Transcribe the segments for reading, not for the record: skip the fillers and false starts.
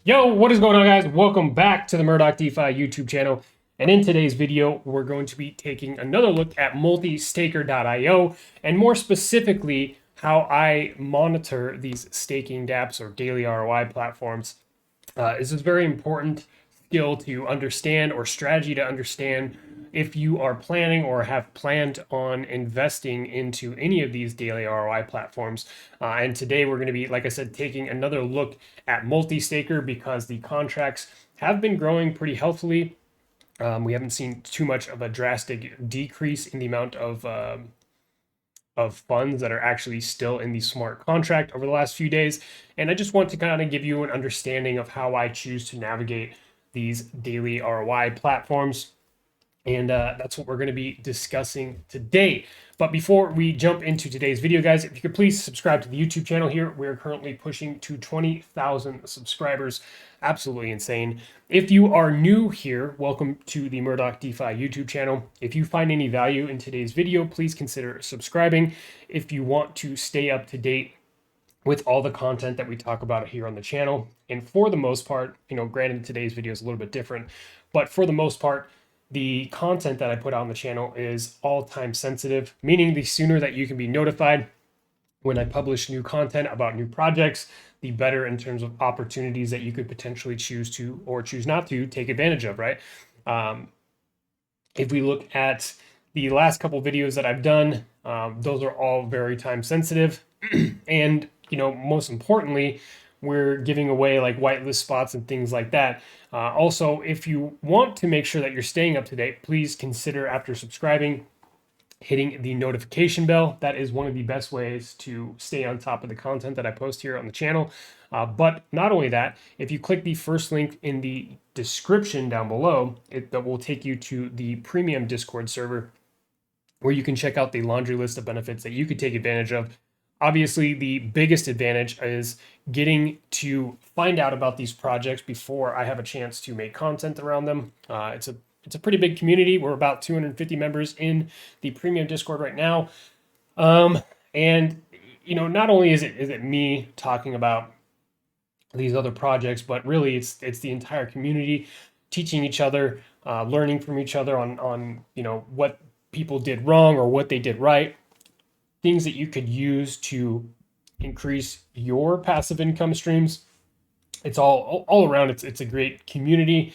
Yo, what is going on, guys? Welcome back to the Murdoch DeFi YouTube channel. And in today's video, we're going to be taking another look at Multistaker.io and more specifically, how I monitor these staking dApps or daily ROI platforms. This is a very important skill to understand or strategy to understand if you are planning or have planned on investing into any of these daily ROI platforms. And today we're going to be, like I said, taking another look at Multistaker because the contracts have been growing pretty healthily. We haven't seen too much of a drastic decrease in the amount of funds that are actually still in the smart contract over the last few days. And I just want to kind of give you an understanding of how I choose to navigate these daily ROI platforms. And that's what we're going to be discussing today. But before we jump into today's video, guys, if you could please subscribe to the YouTube channel here. We're currently pushing to 20,000 subscribers. Absolutely insane. If you are new here, welcome to the Murdoch DeFi YouTube channel. If you find any value in today's video, please consider subscribing. If you want to stay up to date with all the content that we talk about here on the channel. And for the most part, granted today's video is a little bit different, but for the most part, the content that I put out on the channel is all time sensitive, meaning the sooner that you can be notified when I publish new content about new projects, the better in terms of opportunities that you could potentially choose to or choose not to take advantage of, right? If we look at the last couple videos that I've done, those are all very time sensitive. And, most importantly, we're giving away like whitelist spots and things like that. Also, if you want to make sure that you're staying up to date, please consider after subscribing, hitting the notification bell. That is one of the best ways to stay on top of the content that I post here on the channel. But not only that, if you click the first link in the description down below, that will take you to the premium Discord server where you can check out the laundry list of benefits that you could take advantage of. Obviously, the biggest advantage is getting to find out about these projects before I have a chance to make content around them. It's a pretty big community. We're about 250 members in the premium Discord right now. And not only is it me talking about these other projects, but really it's the entire community teaching each other, learning from each other on what people did wrong or what they did right, things that you could use to increase your passive income streams. It's all around. It's a great community.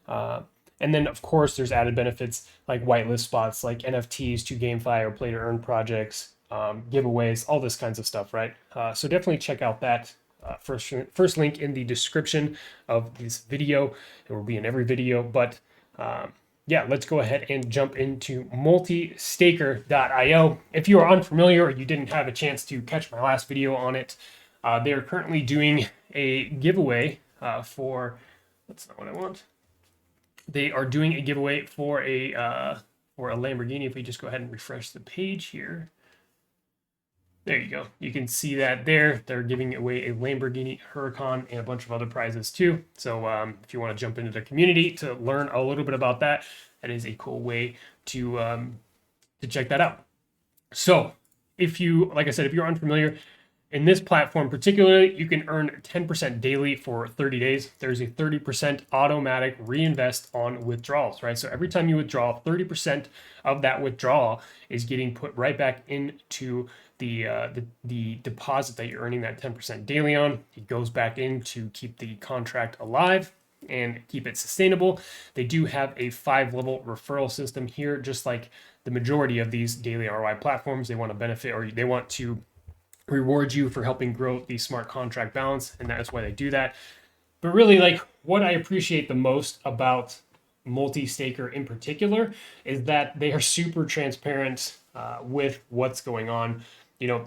And then, of course, there's added benefits like whitelist spots, like NFTs to GameFi or play to earn projects, giveaways, all this kinds of stuff, right? So definitely check out that first link in the description of this video. It will be in every video. But yeah, let's go ahead and jump into multistaker.io. If you are unfamiliar or you didn't have a chance to catch my last video on it, they are currently doing a giveaway for, that's not what I want. They are doing a giveaway for a Lamborghini. If we just go ahead and refresh the page here. There you go. You can see that there. They're giving away a Lamborghini Huracan and a bunch of other prizes too. So if you want to jump into the community to learn a little bit about that, that is a cool way to check that out. So if you, like I said, if you're unfamiliar, in this platform particularly, you can earn 10% daily for 30 days. There's a 30% automatic reinvest on withdrawals, right? So every time you withdraw, 30% of that withdrawal is getting put right back into the deposit that you're earning that 10% daily on. It goes back in to keep the contract alive and keep it sustainable. They do have a 5-level referral system here, just like the majority of these daily ROI platforms. They want to benefit, or they want to reward you for helping grow the smart contract balance, and that's why they do that. But really, like, what I appreciate the most about Multistaker in particular is that they are super transparent with what's going on.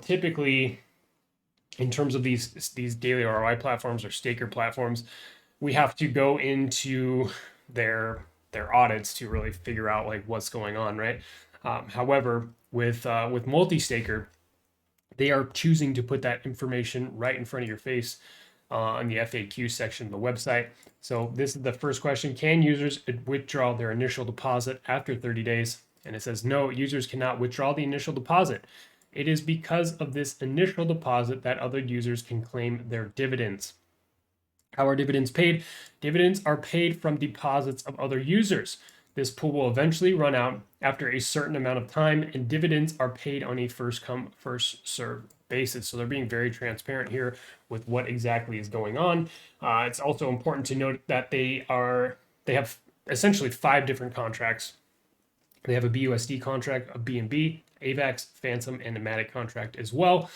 Typically, in terms of these daily ROI platforms or staker platforms, we have to go into their audits to really figure out like what's going on, right? However, with Multistaker, they are choosing to put that information right in front of your face in the FAQ section of the website. So this is the first question: can users withdraw their initial deposit after 30 days? And it says no, users cannot withdraw the initial deposit. It is because of this initial deposit that other users can claim their dividends. How are dividends paid? Dividends are paid from deposits of other users. This pool will eventually run out after a certain amount of time, and dividends are paid on a first come, first served basis. So they're being very transparent here with what exactly is going on. It's also important to note that they have essentially 5 different contracts. They have a BUSD contract, a BNB, AVAX, Phantom, and a Matic contract as well.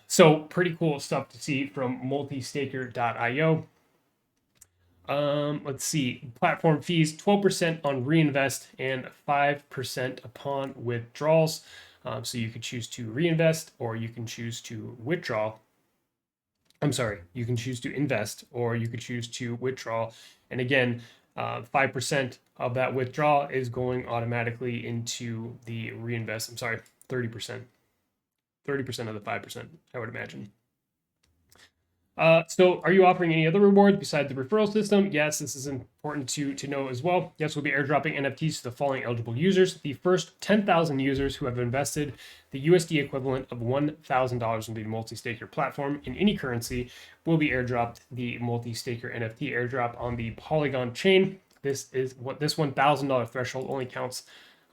So pretty cool stuff to see from Multistaker.io. Let's see, platform fees, 12% on reinvest and 5% upon withdrawals. So you could choose to reinvest or you can choose to withdraw. I'm sorry, you can choose to invest or you could choose to withdraw. And again, 5% of that withdrawal is going automatically into the reinvest. I'm sorry, 30%. 30% of the 5%, I would imagine. So are you offering any other rewards besides the referral system? Yes, this is important to know as well. Yes, we'll be airdropping NFTs to the following eligible users. The first 10,000 users who have invested the USD equivalent of $1,000 in the Multistaker platform in any currency will be airdropped the Multistaker NFT airdrop on the Polygon chain. This $1,000 threshold only counts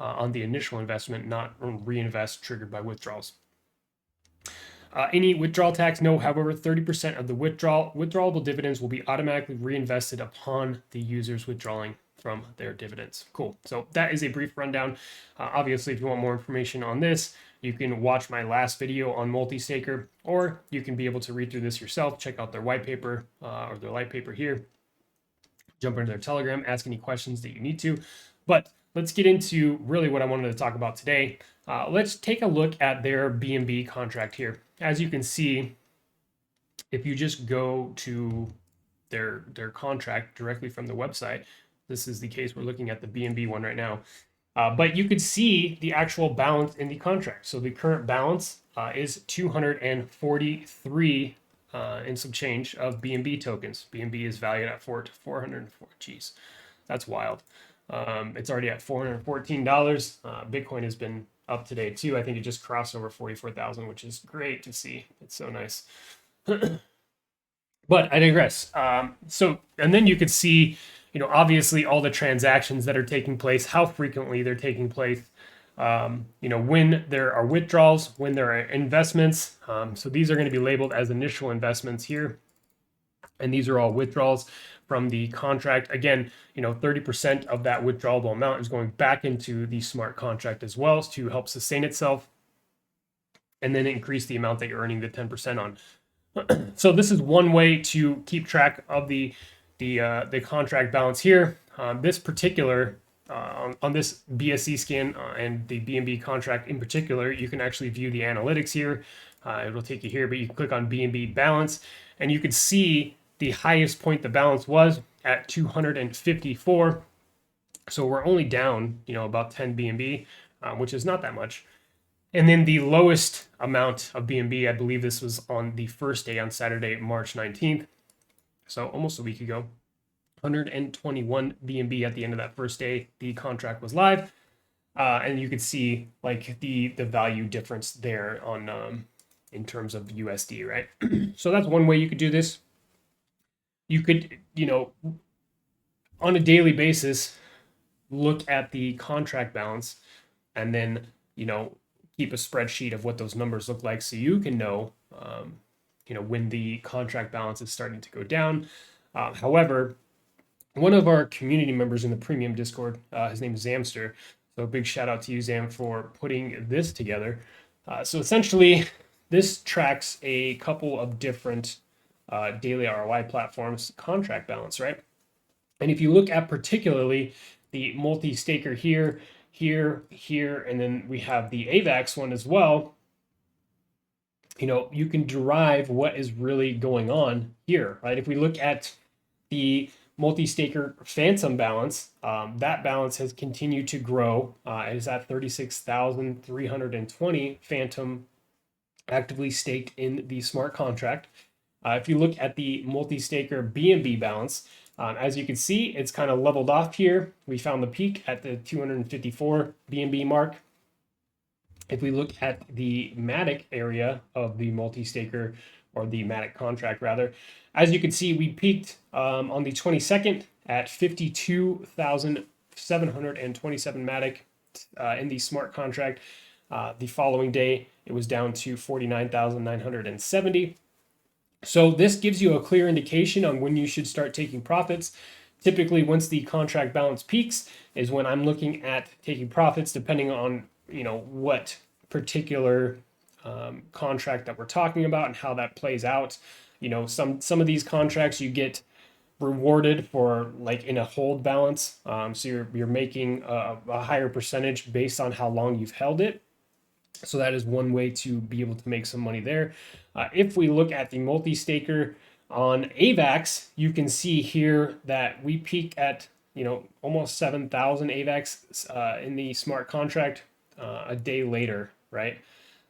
on the initial investment, not reinvest triggered by withdrawals. Any withdrawal tax? No. However, 30% of the withdrawable dividends will be automatically reinvested upon the users withdrawing from their dividends. Cool. So that is a brief rundown. Obviously, if you want more information on this, you can watch my last video on Multistaker, or you can be able to read through this yourself. Check out their white paper or their light paper here. Jump into their Telegram, ask any questions that you need to. But let's get into really what I wanted to talk about today. Let's take a look at their BNB contract here. As you can see, if you just go to their contract directly from the website, this is the case. We're looking at the BNB one right now. But you could see the actual balance in the contract. So the current balance is 243 and some change of BNB tokens. BNB is valued at 404. Geez, that's wild. It's already at $414. Bitcoin has been up today too. I think it just crossed over 44,000, which is great to see. It's so nice. But I digress. And then you could see, obviously all the transactions that are taking place, how frequently they're taking place, when there are withdrawals, when there are investments. So these are going to be labeled as initial investments here. And these are all withdrawals from the contract. Again, 30% of that withdrawable amount is going back into the smart contract as well to help sustain itself and then increase the amount that you're earning the 10% on. So this is one way to keep track of the contract balance here. This particular, on this BSC scan and the BNB contract in particular, you can actually view the analytics here. It will take you here, but you can click on BNB balance and you can see the highest point the balance was at 254. So we're only down, about 10 BNB, which is not that much. And then the lowest amount of BNB, I believe this was on the first day on Saturday, March 19th. So almost a week ago, 121 BNB at the end of that first day. The contract was live. And you could see like the value difference there on in terms of USD, right? So that's one way you could do this. You could, on a daily basis, look at the contract balance and then, keep a spreadsheet of what those numbers look like so you can know, when the contract balance is starting to go down. However, one of our community members in the premium Discord, his name is Zamster. So a big shout out to you, Zam, for putting this together. So essentially, this tracks a couple of different daily ROI platforms contract balance, right? And if you look at particularly the Multistaker here, and then we have the AVAX one as well, you can derive what is really going on here, right? If we look at the Multistaker Phantom balance, that balance has continued to grow. It is at 36,320 Phantom actively staked in the smart contract. If you look at the Multistaker BNB balance, as you can see, it's kind of leveled off here. We found the peak at the 254 BNB mark. If we look at the Matic area of the Multistaker, or the Matic contract rather. As you can see, we peaked on the 22nd at 52,727 Matic in the smart contract. The following day, it was down to 49,970. So this gives you a clear indication on when you should start taking profits. Typically, once the contract balance peaks is when I'm looking at taking profits, depending on what particular contract that we're talking about and how that plays out. Some of these contracts you get rewarded for like in a hold balance, so you're making a higher percentage based on how long you've held it. So that is one way to be able to make some money there. If we look at the multi-staker on AVAX, you can see here that we peak at almost 7,000 AVAX in the smart contract a day later, right?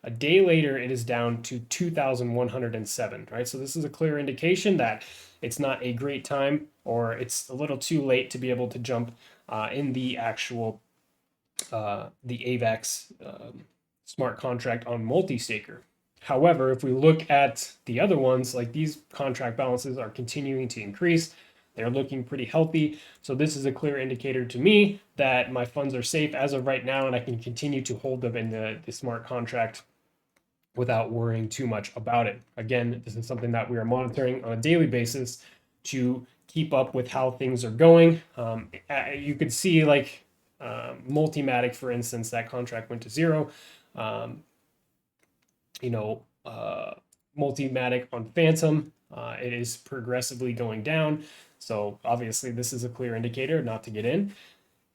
A day later, it is down to 2,107, right? So this is a clear indication that it's not a great time, or it's a little too late to be able to jump in the actual the AVAX smart contract on multi-staker. However, if we look at the other ones, like these contract balances are continuing to increase. They're looking pretty healthy. So this is a clear indicator to me that my funds are safe as of right now, and I can continue to hold them in the smart contract without worrying too much about it. Again, this is something that we are monitoring on a daily basis to keep up with how things are going. You could see like Multimatic, for instance, that contract went to zero. Multimatic on Phantom, it is progressively going down. So obviously this is a clear indicator not to get in.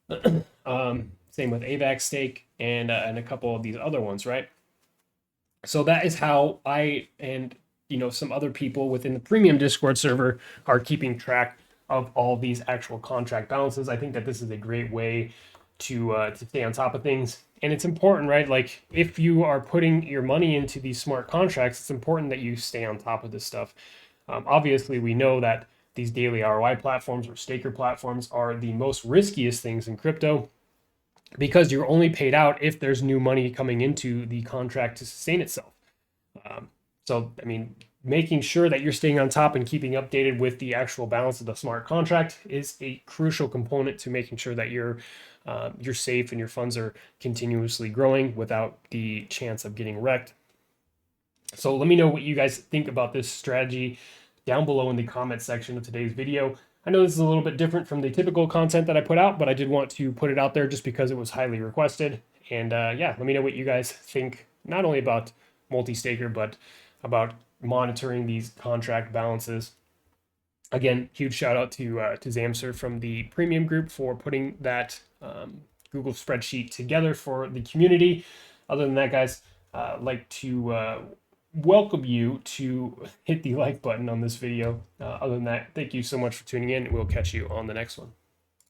Same with AVAX stake and a couple of these other ones, right? So that is how I and some other people within the premium Discord server are keeping track of all these actual contract balances. I think that this is a great way to stay on top of things. And it's important, right? Like if you are putting your money into these smart contracts, it's important that you stay on top of this stuff. Obviously, we know that these daily ROI platforms or staker platforms are the most riskiest things in crypto, because you're only paid out if there's new money coming into the contract to sustain itself. So, I mean, making sure that you're staying on top and keeping updated with the actual balance of the smart contract is a crucial component to making sure that you're safe and your funds are continuously growing without the chance of getting wrecked. So let me know what you guys think about this strategy down below in the comment section of today's video. I know this is a little bit different from the typical content that I put out, but I did want to put it out there just because it was highly requested. And yeah, let me know what you guys think, not only about multi-staker, but about monitoring these contract balances. Again, huge shout out to Zamser from the premium group for putting that Google spreadsheet together for the community. Other than that, guys, I'd like to welcome you to hit the like button on this video. Other than that, thank you so much for tuning in. We'll catch you on the next one.